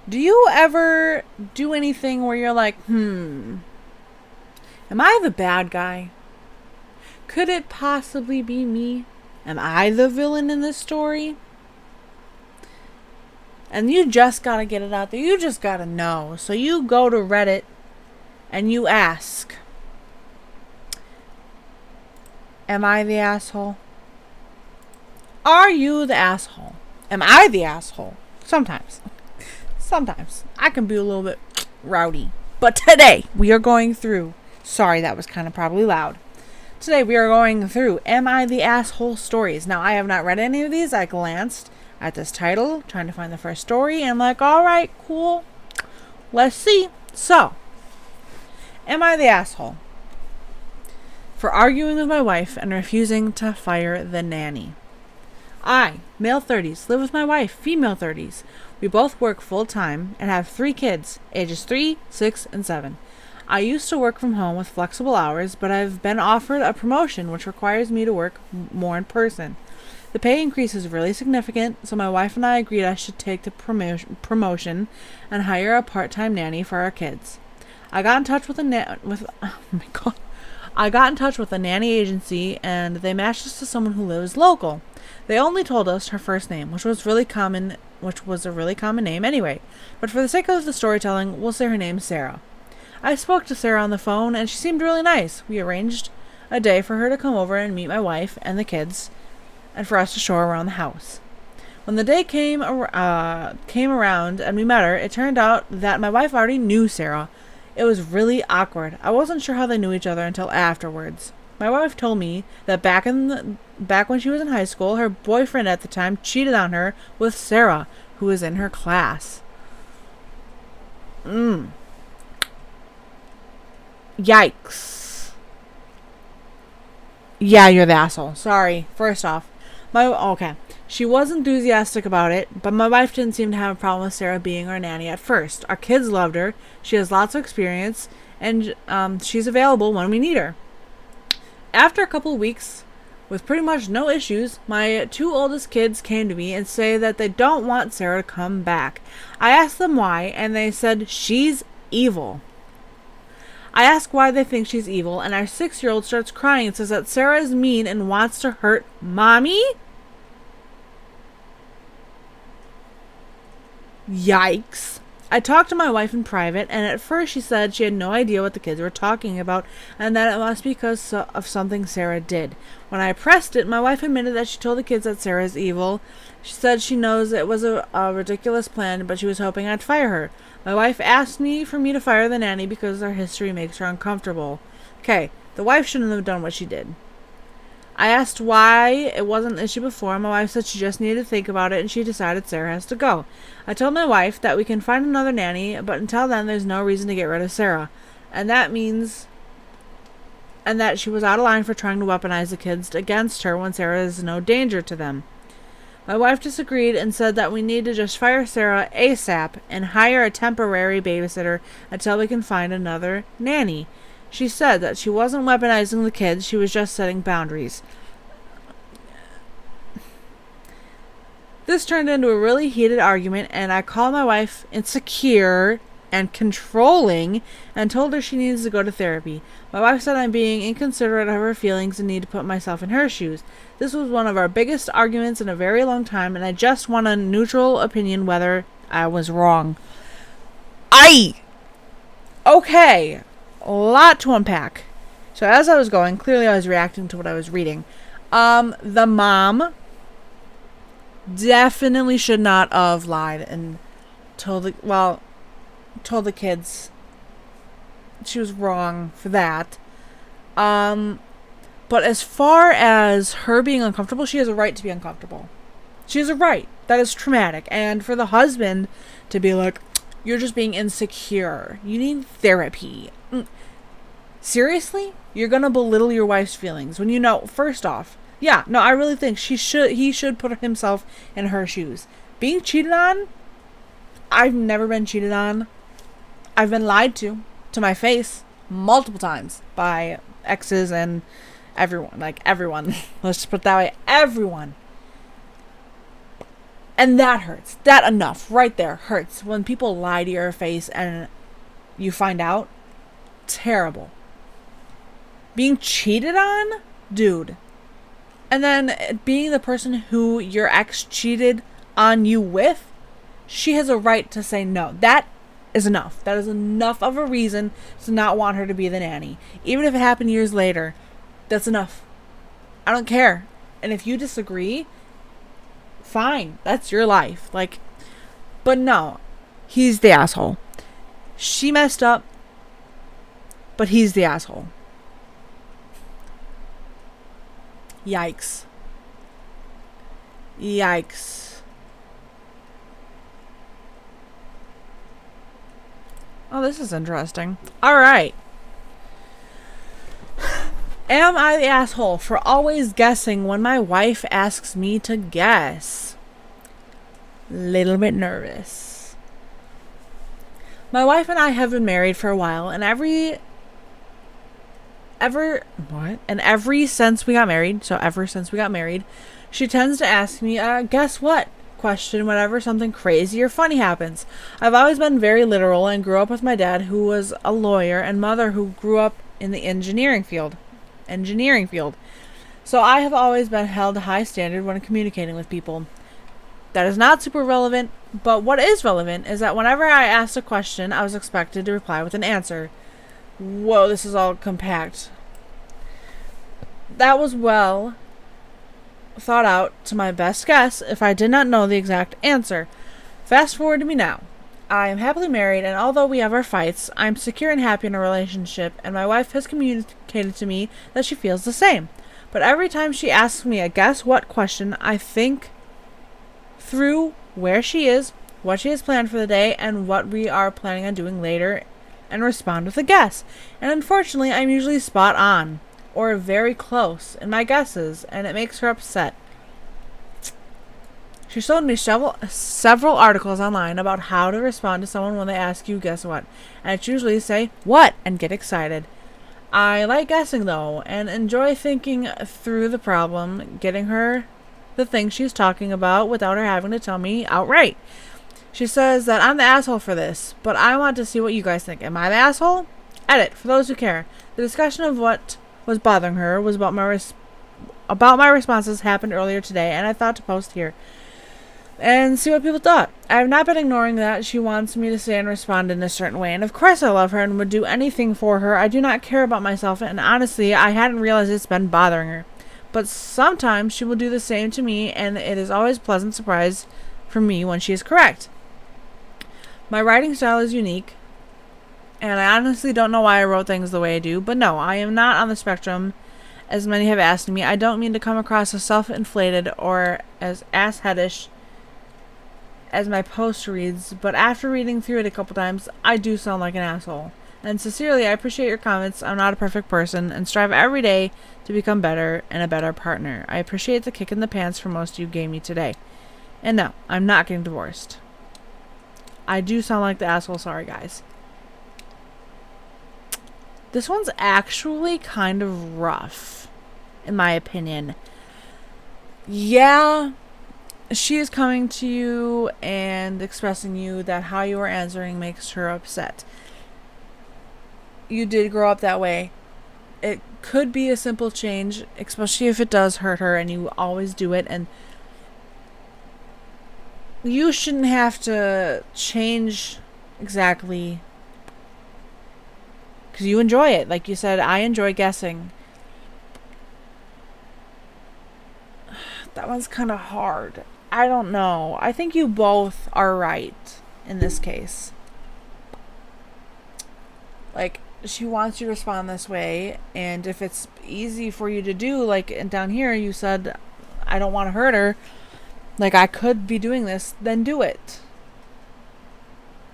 Do you ever do anything where you're like, am I the bad guy? Could it possibly be me? Am I the villain in this story? And you just gotta get it out there. You just gotta know. So you go to Reddit and you ask, am I the asshole? Are you the asshole? Am I the asshole? Sometimes. Sometimes. I can be a little bit rowdy. But today we are going through. Sorry, that was kind of probably loud. Today we are going through Am I the Asshole stories. Now, I have not read any of these. I glanced at this title, trying to find the first story, and I'm like, alright, cool. Let's see. So, am I the asshole for arguing with my wife and refusing to fire the nanny? I, male 30s, live with my wife, female 30s. We both work full-time and have 3 kids, ages 3, 6, and 7. I used to work from home with flexible hours, but I've been offered a promotion which requires me to work more in person. The pay increase is really significant, so my wife and I agreed I should take the promotion and hire a part-time nanny for our kids. I got in touch with I got in touch with a nanny agency, and they matched us to someone who lives local. They only told us her first name, which was a really common name anyway. But for the sake of the storytelling, we'll say her name's Sarah. I spoke to Sarah on the phone, and she seemed really nice. We arranged a day for her to come over and meet my wife and the kids, and for us to show her around the house. When the day came around and we met her, it turned out that my wife already knew Sarah. It was really awkward. I wasn't sure how they knew each other until afterwards. My wife told me that back when she was in high school, her boyfriend at the time cheated on her with Sarah, who was in her class. Yikes. Yeah, you're the asshole. Sorry. First off, she was enthusiastic about it, but my wife didn't seem to have a problem with Sarah being our nanny at first. Our kids loved her. She has lots of experience, and she's available when we need her. After a couple of weeks, with pretty much no issues, my 2 oldest kids came to me and say that they don't want Sarah to come back. I asked them why, and they said she's evil. I ask why they think she's evil, and our 6-year-old starts crying and says that Sarah is mean and wants to hurt Mommy? Yikes. I talked to my wife in private, and at first she said she had no idea what the kids were talking about, and that it must be because of something Sarah did. When I pressed it, my wife admitted that she told the kids that Sarah is evil. She said she knows it was a ridiculous plan, but she was hoping I'd fire her. My wife asked me for me to fire the nanny because our history makes her uncomfortable. Okay, the wife shouldn't have done what she did. I asked why it wasn't an issue before. My wife said she just needed to think about it, and she decided Sarah has to go. I told my wife that we can find another nanny, but until then there's no reason to get rid of Sarah. And that she was out of line for trying to weaponize the kids against her when Sarah is no danger to them. My wife disagreed and said that we need to just fire Sarah ASAP and hire a temporary babysitter until we can find another nanny. She said that she wasn't weaponizing the kids, she was just setting boundaries. This turned into a really heated argument, and I called my wife insecure and controlling and told her she needs to go to therapy. My wife said I'm being inconsiderate of her feelings and need to put myself in her shoes. This was one of our biggest arguments in a very long time, and I just want a neutral opinion whether I was wrong. Okay. A lot to unpack. So as I was going, clearly I was reacting to what I was reading. The mom definitely should not have lied and told the kids she was wrong for that. But as far as her being uncomfortable, she has a right to be uncomfortable. She has a right. That is traumatic. And for the husband to be like, you're just being insecure. You need therapy. Seriously? You're gonna belittle your wife's feelings when you know, first off, yeah, no, I really think he should put himself in her shoes. Being cheated on? I've never been cheated on. I've been lied to my face multiple times by exes and everyone. Let's just put it that way. Everyone. And that hurts. That enough right there hurts. When people lie to your face and you find out, terrible. Being cheated on? Dude. And then being the person who your ex cheated on you with, she has a right to say no. That is enough. That is enough of a reason to not want her to be the nanny. Even if it happened years later, that's enough. I don't care. And if you disagree, fine. That's your life. Like, but no, he's the asshole. She messed up, but he's the asshole. Yikes. Yikes. Oh, this is interesting. Alright. Am I the asshole for always guessing when my wife asks me to guess? Little bit nervous. My wife and I have been married for a while, and every since we got married, she tends to ask me guess what question whenever something crazy or funny happens. I've always been very literal and grew up with my dad, who was a lawyer, and mother, who grew up in the engineering field. So I have always been held to high standard when communicating with people. That is not super relevant, but what is relevant is that whenever I asked a question, I was expected to reply with an answer. Whoa, this is all compact. That was well thought out to my best guess if I did not know the exact answer. Fast forward to me now. I am happily married, and although we have our fights, I am secure and happy in a relationship, and my wife has communicated to me that she feels the same. But every time she asks me a guess what question, I think through where she is, what she has planned for the day, and what we are planning on doing later, and respond with a guess. And unfortunately, I'm usually spot on, or very close in my guesses, and it makes her upset. She showed me several articles online about how to respond to someone when they ask you guess what, and it's usually say what and get excited. I like guessing though, and enjoy thinking through the problem, getting her the thing she's talking about without her having to tell me outright. She says that I'm the asshole for this, but I want to see what you guys think. Am I the asshole? Edit, for those who care. The discussion of what was bothering her was about my responses happened earlier today, and I thought to post here and see what people thought. I have not been ignoring that she wants me to say and respond in a certain way, and of course I love her and would do anything for her. I do not care about myself, and honestly, I hadn't realized it's been bothering her. But sometimes she will do the same to me, and it is always a pleasant surprise for me when she is correct. My writing style is unique, and I honestly don't know why I wrote things the way I do, but no, I am not on the spectrum, as many have asked me. I don't mean to come across as self-inflated or as assheadish as my post reads, but after reading through it a couple times, I do sound like an asshole. And sincerely, I appreciate your comments. I'm not a perfect person and strive every day to become better and a better partner. I appreciate the kick in the pants for most you gave me today. And no, I'm not getting divorced. I do sound like the asshole. Sorry, guys. This one's actually kind of rough, in my opinion. Yeah, she is coming to you and expressing you that how you are answering makes her upset. You did grow up that way. It could be a simple change, especially if it does hurt her and you always do it, and you shouldn't have to change exactly because you enjoy it. Like you said, I enjoy guessing. That one's kind of hard. I don't know. I think you both are right in this case. Like, she wants you to respond this way, and if it's easy for you to do, like down here you said, I don't want to hurt her, like I could be doing this, then do it.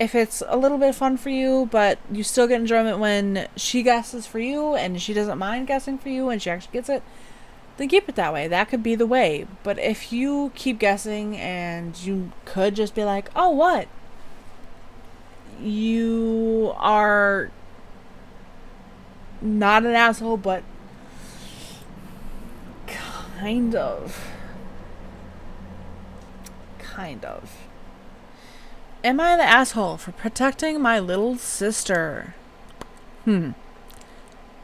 If it's a little bit fun for you, but you still get enjoyment when she guesses for you and she doesn't mind guessing for you and she actually gets it, then keep it that way. That could be the way. But if you keep guessing and you could just be like, oh, what? You are not an asshole, but kind of. kind of. Am I the asshole for protecting my little sister? I'm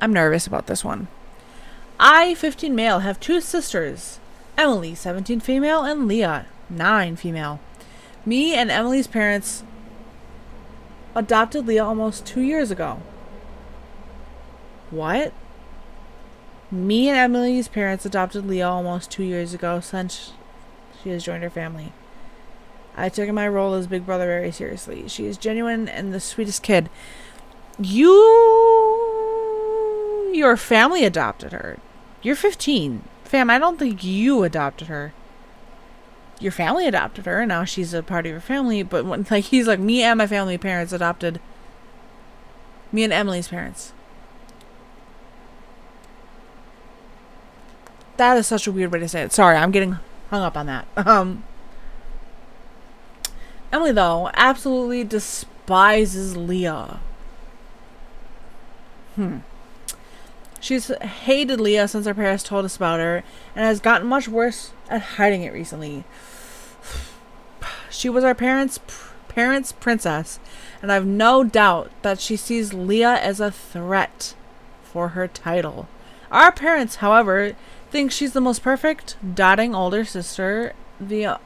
nervous about this one. I, 15 male, have 2 sisters. Emily, 17 female, and Leah, 9 female. Me and Emily's parents adopted Leah almost 2 years ago. What? Me and Emily's parents adopted Leah almost 2 years ago since she has joined her family. I took my role as big brother very seriously. She is genuine and the sweetest kid. Your family adopted her. You're 15. Fam, I don't think you adopted her. Your family adopted her, and now she's a part of your family, but when, like, he's like, me and my family parents adopted me and Emily's parents. That is such a weird way to say it. Sorry, I'm getting hung up on that. Emily, though, absolutely despises Leah. She's hated Leah since her parents told us about her, and has gotten much worse at hiding it recently. She was our parents' princess, and I have no doubt that she sees Leah as a threat for her title. Our parents, however, think she's the most perfect, doting older sister. The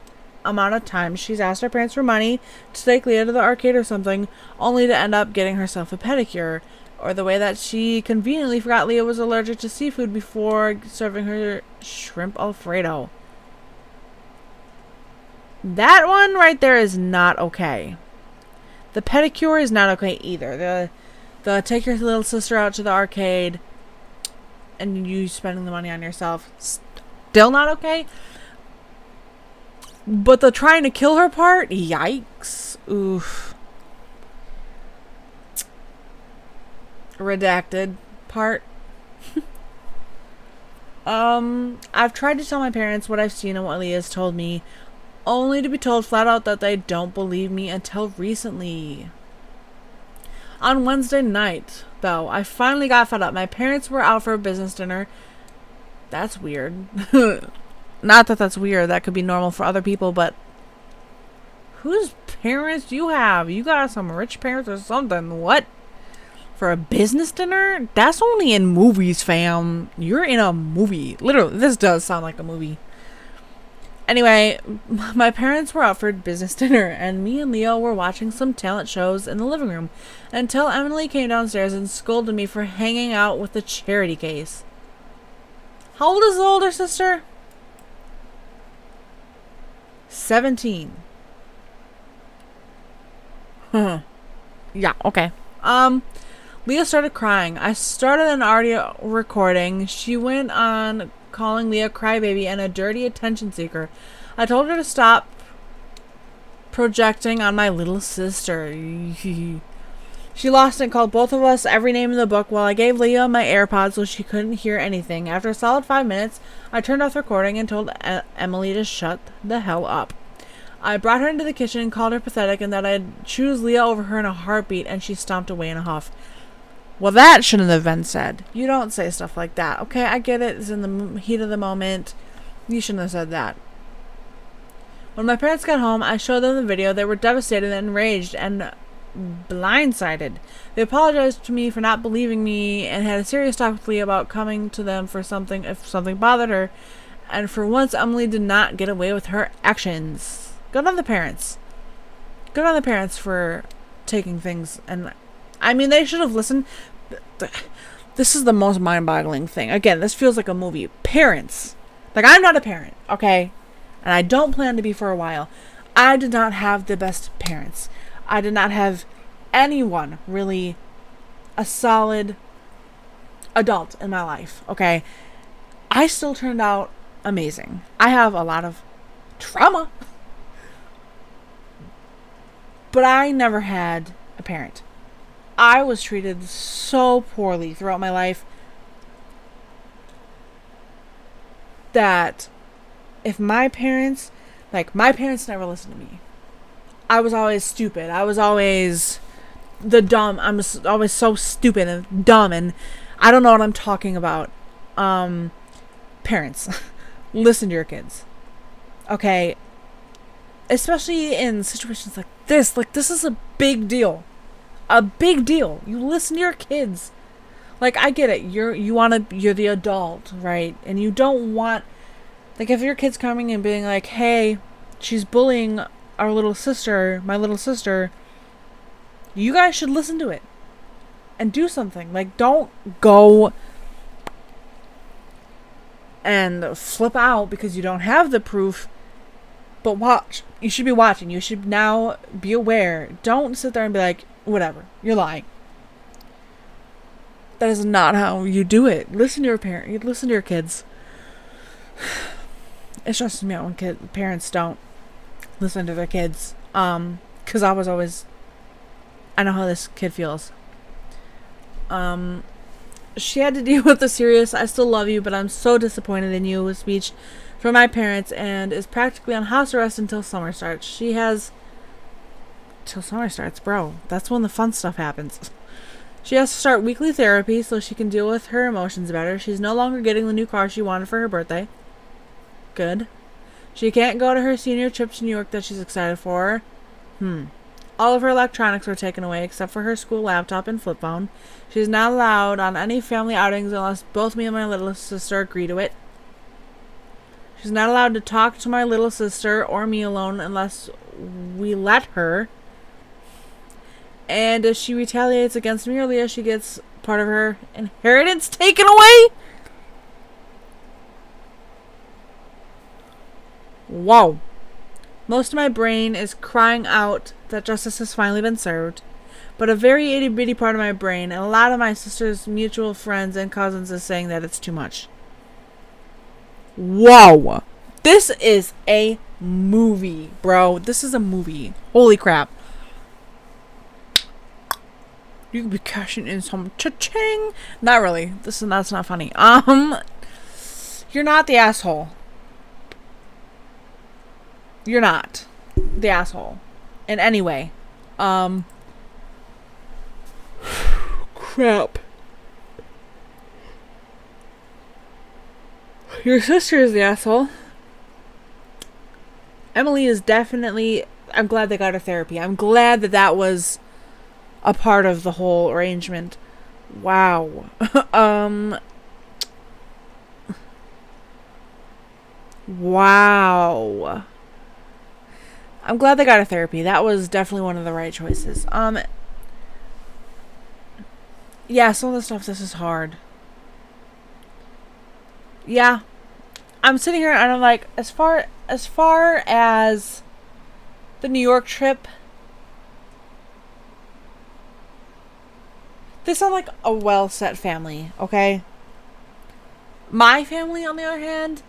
amount of times she's asked her parents for money to take Leah to the arcade or something, only to end up getting herself a pedicure. Or the way that she conveniently forgot Leah was allergic to seafood before serving her shrimp Alfredo. That one right there is not okay. The pedicure is not okay either. The take your little sister out to the arcade and you spending the money on yourself, still not okay. But the trying to kill her part, yikes. Oof. Redacted part. I've tried to tell my parents what I've seen and what Leah's told me, only to be told flat out that they don't believe me until recently. On Wednesday night, though, I finally got fed up. My parents were out for a business dinner. That's weird. Not that that's weird. That could be normal for other people, but whose parents do you have? You got some rich parents or something. What? For a business dinner? That's only in movies, fam. You're in a movie. Literally, this does sound like a movie. Anyway, my parents were out for business dinner, and me and Leo were watching some talent shows in the living room until Emily came downstairs and scolded me for hanging out with the charity case. How old is the older sister? 17. Yeah, okay. Leah started crying. I started an audio recording. She went on calling Leah a crybaby and a dirty attention seeker. I told her to stop projecting on my little sister. She lost it and called both of us every name in the book while I gave Leah my AirPods so she couldn't hear anything. After a solid 5 minutes, I turned off the recording and told Emily to shut the hell up. I brought her into the kitchen and called her pathetic and that I'd choose Leah over her in a heartbeat, and she stomped away in a huff. Well, that shouldn't have been said. You don't say stuff like that. Okay, I get it. It's in the heat of the moment. You shouldn't have said that. When my parents got home, I showed them the video. They were devastated and enraged and blindsided. They apologized to me for not believing me and had a serious talk with Leah about coming to them for something if something bothered her. And for once, Emily did not get away with her actions. Good on the parents. Good on the parents for taking things. And I mean, they should have listened. This is the most mind-boggling thing. Again, this feels like a movie. Parents. Like, I'm not a parent, okay? And I don't plan to be for a while. I did not have the best parents. I did not have anyone really a solid adult in my life, okay? I still turned out amazing. I have a lot of trauma. But I never had a parent. I was treated so poorly throughout my life that if my parents never listened to me. I was always stupid. I was always the dumb. I'm always so stupid and dumb, and I don't know what I'm talking about. Parents, listen to your kids. Okay? especially in situations like this. Like, this is a big deal. A big deal. You listen to your kids. Like, I get it. You're the adult, right? And you don't want, like, if your kid's coming and being like, hey, she's bullying my little sister, you guys should listen to it and do something. Like, don't go and flip out because you don't have the proof, but watch. You should be watching. You should now be aware. Don't sit there and be like, whatever, you're lying. That is not how you do it. Listen to your parent. Listen to your kids. It stresses me out when parents don't listen to their kids. Because I know how this kid feels. She had to deal with the serious "I still love you, but I'm so disappointed in you" speech from my parents, and is practically on house arrest until summer starts. Till summer starts, bro. That's when the fun stuff happens. She has to start weekly therapy so she can deal with her emotions better. She's no longer getting the new car she wanted for her birthday. Good. She can't go to her senior trip to New York that she's excited for. All of her electronics were taken away except for her school laptop and flip phone. She's not allowed on any family outings unless both me and my little sister agree to it. She's not allowed to talk to my little sister or me alone unless we let her. And if she retaliates against me or Leah, she gets part of her inheritance taken away? Whoa. Most of my brain is crying out that justice has finally been served, but a very itty-bitty part of my brain and a lot of my sister's mutual friends and cousins is saying that it's too much. Whoa. This is a movie, bro. This is a movie. Holy crap. You could be cashing in some cha-ching. Not really. That's not funny. You're not the asshole. You're not the asshole in any way. Crap. Your sister is the asshole. Emily is definitely... I'm glad they got her therapy. I'm glad that was a part of the whole arrangement. Wow. Wow. I'm glad they got her therapy. That was definitely one of the right choices. Yeah, some of the stuff, this is hard. Yeah. I'm sitting here and I'm like, as far as the New York trip, they sound like a well-set family, okay? My family, on the other hand,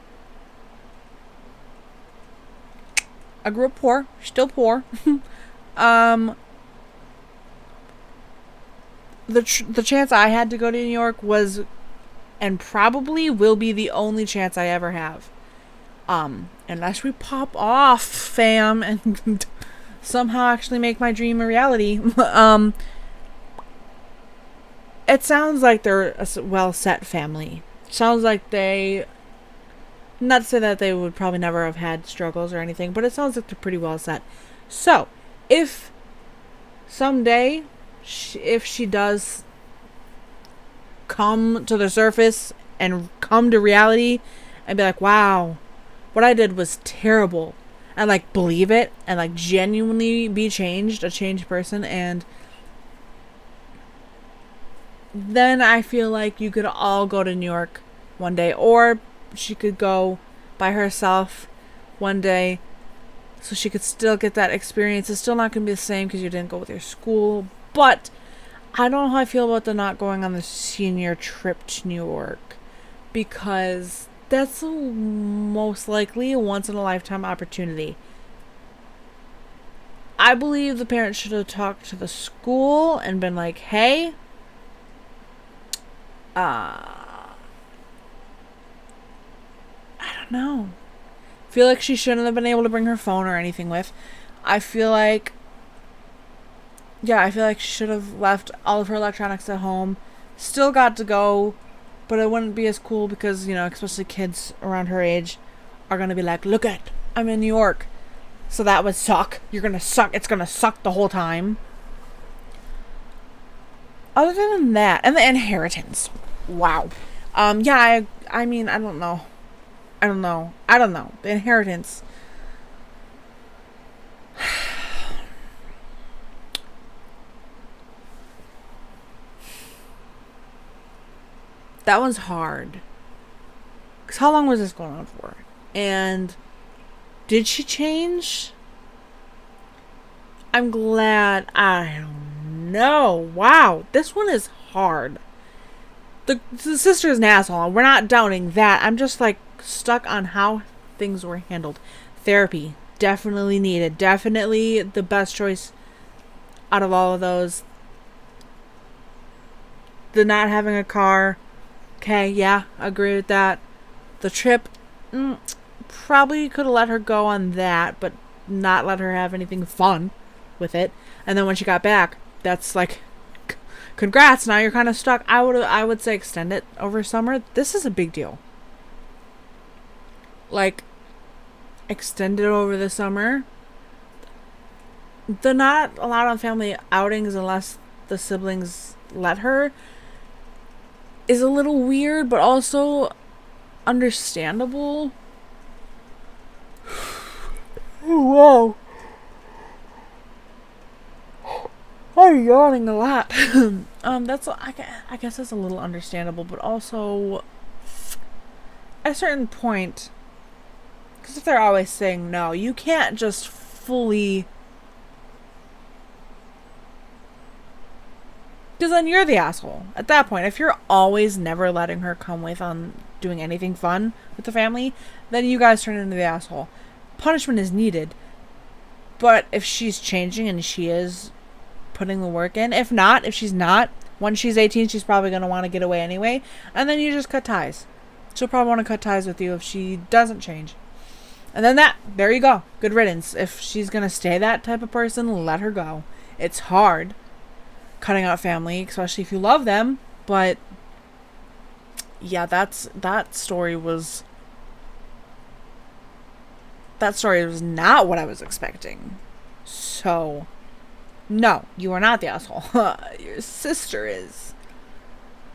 I grew up poor, still poor. The chance I had to go to New York was, and probably will be, the only chance I ever have. Unless we pop off, fam, and somehow actually make my dream a reality. It sounds like they're a well-set family. Sounds like they... Not to say that they would probably never have had struggles or anything, but it sounds like they're pretty well set. So, if someday, if she does come to the surface and come to reality and be like, wow, what I did was terrible, and like believe it and like genuinely be changed, a changed person, and then I feel like you could all go to New York one day, or she could go by herself one day so she could still get that experience. It's still not going to be the same because you didn't go with your school, but I don't know how I feel about the not going on the senior trip to New York, because that's most likely a once-in-a-lifetime opportunity. I believe the parents should have talked to the school and been like, hey, I don't know. I feel like she shouldn't have been able to bring her phone or anything with. I feel like she should have left all of her electronics at home. Still got to go, but it wouldn't be as cool because, especially kids around her age are going to be like, look at, I'm in New York. So that would suck. You're gonna suck. It's gonna suck the whole time. Other than that, and the inheritance. Wow. Yeah, I mean, I don't know. The inheritance. That was hard. Because how long was this going on for? And did she change? I'm glad. I don't know. Wow. This one is hard. The sister is an asshole. We're not doubting that. I'm just like stuck on how things were handled. Therapy. Definitely needed. Definitely the best choice out of all of those. The not having a car. Okay, yeah, agree with that. The trip, probably could have let her go on that, but not let her have anything fun with it. And then when she got back, that's like, congrats, now you're kind of stuck. I would say extend it over summer. This is a big deal. Like, extend it over the summer. The not allowed on family outings unless the siblings let her is a little weird, but also understandable. Whoa. I'm yawning a lot. That's I guess that's a little understandable, but also at a certain point, because if they're always saying no, you can't just fully. Because then you're the asshole. At that point, if you're always never letting her come with on doing anything fun with the family, then you guys turn into the asshole. Punishment is needed. But if she's changing and she is putting the work in, if she's not, when she's 18, she's probably going to want to get away anyway. And then you just cut ties. She'll probably want to cut ties with you if she doesn't change. And then there you go. Good riddance. If she's going to stay that type of person, let her go. It's hard cutting out family, especially if you love them, but yeah, that story was not what I was expecting. So no, you are not the asshole. Your sister is.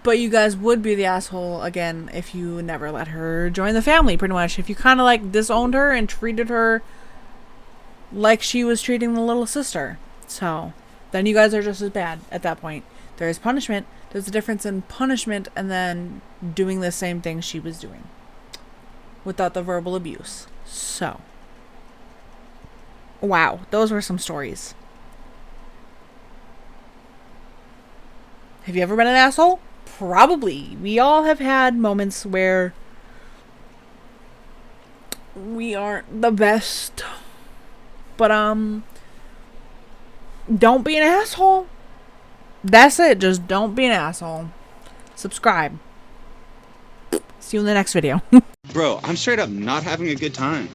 But you guys would be the asshole again if you never let her join the family, pretty much. If you kind of like disowned her and treated her like she was treating the little sister. So then you guys are just as bad at that point. There is punishment. There's a difference in punishment and then doing the same thing she was doing without the verbal abuse. So, wow, those were some stories. Have you ever been an asshole? Probably. We all have had moments where we aren't the best. But, don't be an asshole. That's it. Just don't be an asshole. Subscribe. See you in the next video. Bro, I'm straight up not having a good time.